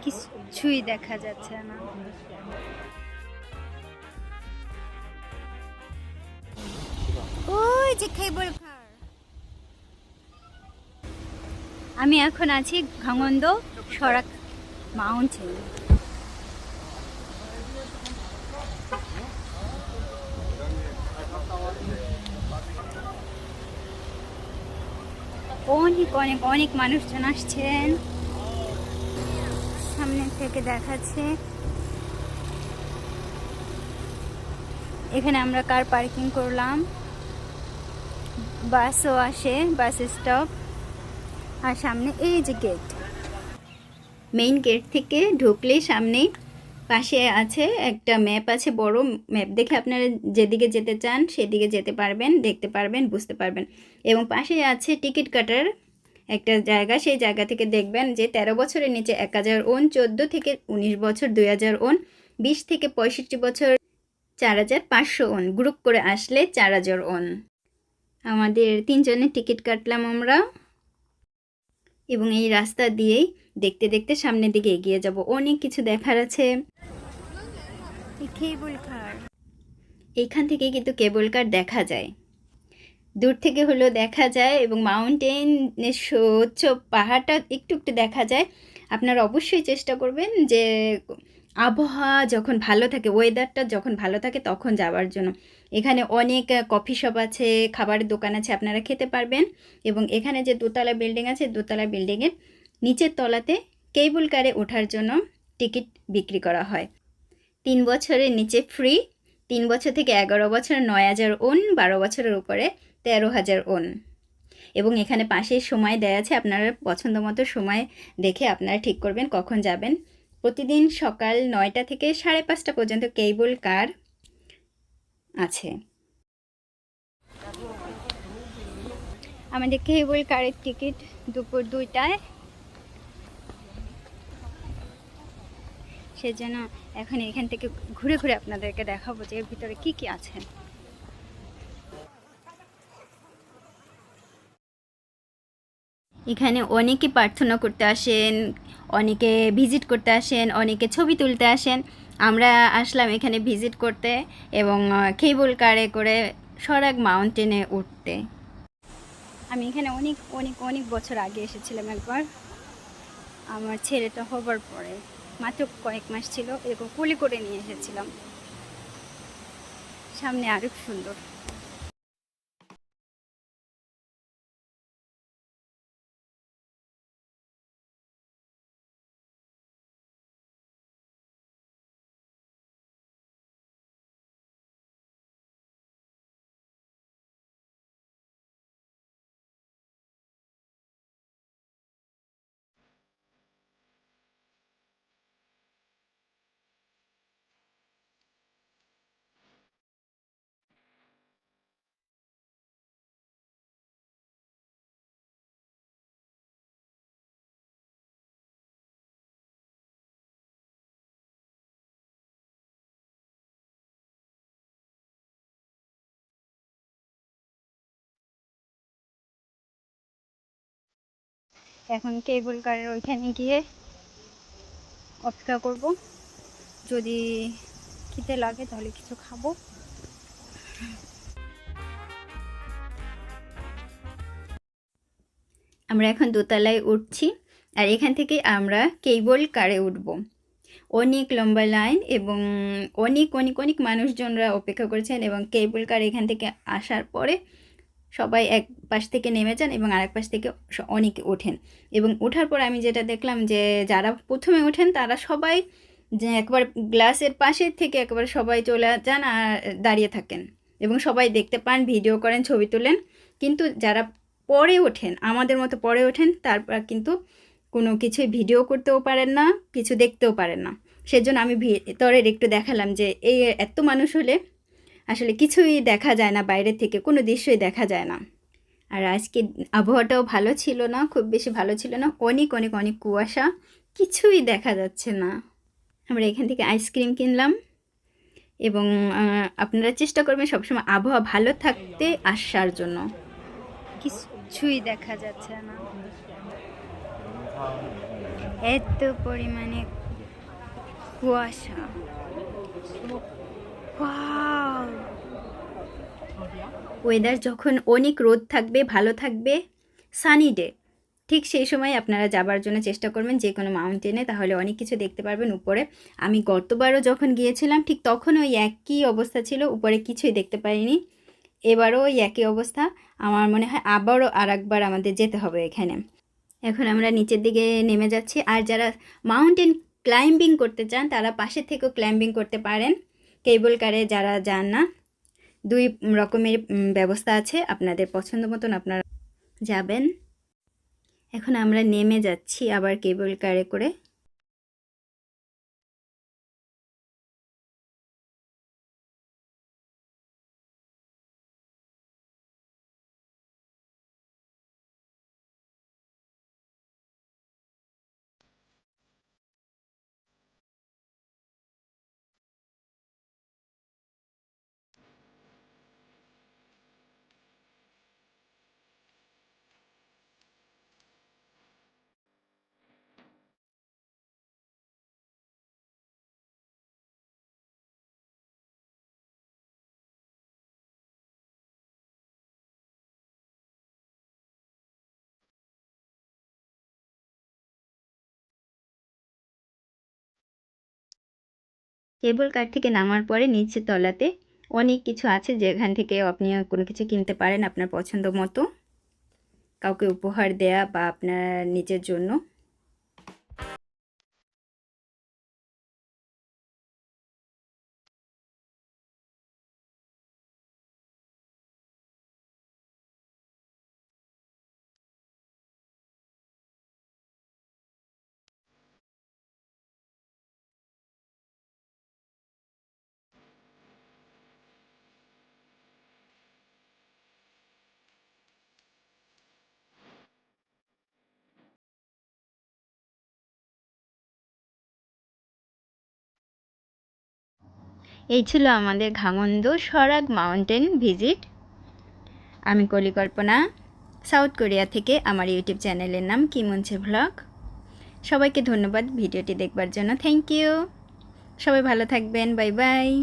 কিছুই দেখা যাচ্ছে না। ওই যে কেবল কার। আমি এখন আছি ঘাংগন্দ সরাক মাউন্টেন। অনেক অনেক অনেক মানুষজন আসছেন, সামনে থেকে দেখাচ্ছে। এখানে আমরা কার পার্কিং করলাম, বাসও আসে, বাস স্টপ। আর সামনে এই যে গেট, মেইন গেট থেকে ঢুকলে সামনে পাশে আছে একটা ম্যাপ আছে, বড় ম্যাপ দেখে আপনারা যেদিকে যেতে চান সেদিকে যেতে পারবেন, দেখতে পারবেন, বুঝতে পারবেন। এবং পাশে আছে টিকিট কাটার একটা জায়গা, সেই জায়গা থেকে দেখবেন যে 13 বছরের নিচে 1000 ওন, 14 থেকে 19 বছর 2000 ওন, 20 থেকে 65 বছর 4500 ওন, গ্রুপ করে আসলে 4000 ওন। আমাদের 3 জনের টিকিট কাটলাম আমরা, এবং এই রাস্তা দিয়েই দেখতে দেখতে সামনের দিকে এগিয়ে যাব। অনেক কিছু দেখার আছে। কেবল কার, এইখান থেকে কিন্তু কেবল কার দেখা যায়, দূর থেকে হলেও দেখা যায়, এবং মাউন্টেনের স্বচ্ছ পাহাড়টা একটু একটু দেখা যায়। আপনারা অবশ্যই চেষ্টা করবেন যে আবহাওয়া যখন ভালো থাকে, ওয়েদারটা যখন ভালো থাকে তখন যাওয়ার জন্য। এখানে অনেক কফি শপ আছে, খাবারের দোকান আছে, আপনারা খেতে পারবেন। এবং এখানে যে দোতলা বিল্ডিং আছে, দোতলা বিল্ডিংয়ের নিচের তলাতে কেবল কারে ওঠার জন্য টিকিট বিক্রি করা হয়। 3 বছরের নিচে ফ্রি, 3 বছর থেকে 11 বছর 9000 ওন, 12 বছরের উপরে 13000 ওন। এবং এখানে পাশে সময় দেয়া আছে, আপনারা পছন্দ মতো সময় দেখে আপনারা ঠিক করবেন কখন যাবেন। প্রতিদিন সকাল 9টা থেকে 5:30 পর্যন্ত কেবল কার আছে। আমাদের কেবল কারের টিকিট দুপুর 2টায়, সেজন্য এখন এখান থেকে ঘুরে ঘুরে আপনাদেরকে দেখাবো যে এর ভিতরে কি কি আছে। এখানে অনেকে প্রার্থনা করতে আসেন, অনেকে ভিজিট করতে আসেন, অনেকে ছবি তুলতে আসেন। আমরা আসলাম এখানে ভিজিট করতে এবং কেবল কারে করে সরাগ মাউন্টেনে উঠতে। আমি এখানে অনেক অনেক অনেক বছর আগে এসেছিলাম একবার, আমার ছেলেটা হবার পরে, মাত্র কয়েক মাস ছিল, এরকম কোলে করে নিয়ে এসেছিলাম। সামনে আরো সুন্দর। এখন কেবল কারের ওইখানে গিয়ে অপেক্ষা করব, যদি খেতে লাগে তাহলে কিছু খাবো। আমরা এখন দোতলায় উঠছি, আর এখান থেকে আমরা কেবল কারে উঠব। অনেক লম্বা লাইন এবং অনেক অনেক অনেক মানুষজনরা অপেক্ষা করেছেন, এবং কেবল কার এখান থেকে আসার পরে সবাই এক পাশ থেকে নেমে যান এবং আরেক পাশ থেকে অনেকে ওঠেন। এবং ওঠার পর আমি যেটা দেখলাম যে যারা প্রথমে ওঠেন তারা সবাই যে একবার গ্লাসের পাশের থেকে একবার সবাই চলে যান আর দাঁড়িয়ে থাকেন, এবং সবাই দেখতে পান, ভিডিও করেন, ছবি তোলেন। কিন্তু যারা পরে ওঠেন, আমাদের মতো পরে ওঠেন, তারপর কিন্তু কোনো কিছুই ভিডিও করতেও পারেন না, কিছু দেখতেও পারেন না। সেজন্য আমি ভিতরের একটু দেখালাম যে এই এত মানুষ হলে আসলে কিছুই দেখা যায় না, বাইরে থেকে কোনো দৃশ্যই দেখা যায় না। আর আজকে আবহাওয়াটাও ভালো ছিল না, খুব বেশি ভালো ছিল না, অনেক অনেক অনেক কুয়াশা, কিছুই দেখা যাচ্ছে না। আমরা এখান থেকে আইসক্রিম কিনলাম, এবং আপনারা চেষ্টা করবেন সবসময় আবহাওয়া ভালো থাকতে আসার জন্য। কিছুই দেখা যাচ্ছে না। এত পরিমাণে কুয়াশা। ওয়াও! ওয়েদার যখন অনেক রোদ থাকবে, ভালো থাকবে, সানি ডে, ঠিক সেই সময় আপনারা যাবার জন্য চেষ্টা করবেন যে কোনো মাউন্টেনে, তাহলে অনেক কিছু দেখতে পারবেন উপরে। আমি গতবারও যখন গিয়েছিলাম ঠিক তখন ওই একই অবস্থা ছিল, উপরে কিছুই দেখতে পাইনি। এবারও ওই একই অবস্থা। আমার মনে হয় আবারও আরেকবার আমাদের যেতে হবে এখানে। এখন আমরা নিচের দিকে নেমে যাচ্ছি। আর যারা মাউন্টেন ক্লাইম্বিং করতে চান তারা পাশে থেকেও ক্লাইম্বিং করতে পারেন। কেবল কারে যারা যান না, দুই রকমের ব্যবস্থা আছে, আপনাদের পছন্দ মতন আপনারা যাবেন। এখন আমরা নেমে যাচ্ছি আবার কেবল কারে করে। কেবল কার থেকে নামার পরে নিচে তলাতে অনেক কিছু আছে, যেখান থেকে আপনি কোনো কিছু কিনতে পারেন আপনার পছন্দ মতো, কাউকে উপহার দেয়া বা আপনার নিজের জন্য। এই ছিল আমাদের ঘাংন্দ সরাগ মাউন্টেন ভিজিট। আমি কলিকল্পনা, সাউথ কোরিয়া থেকে। আমার ইউটিউব চ্যানেলের নাম কিমুনছে ভ্লগ। সবাইকে ধন্যবাদ ভিডিওটি দেখবার জন্য। Thank you. সবাই ভালো থাকবেন। Bye by.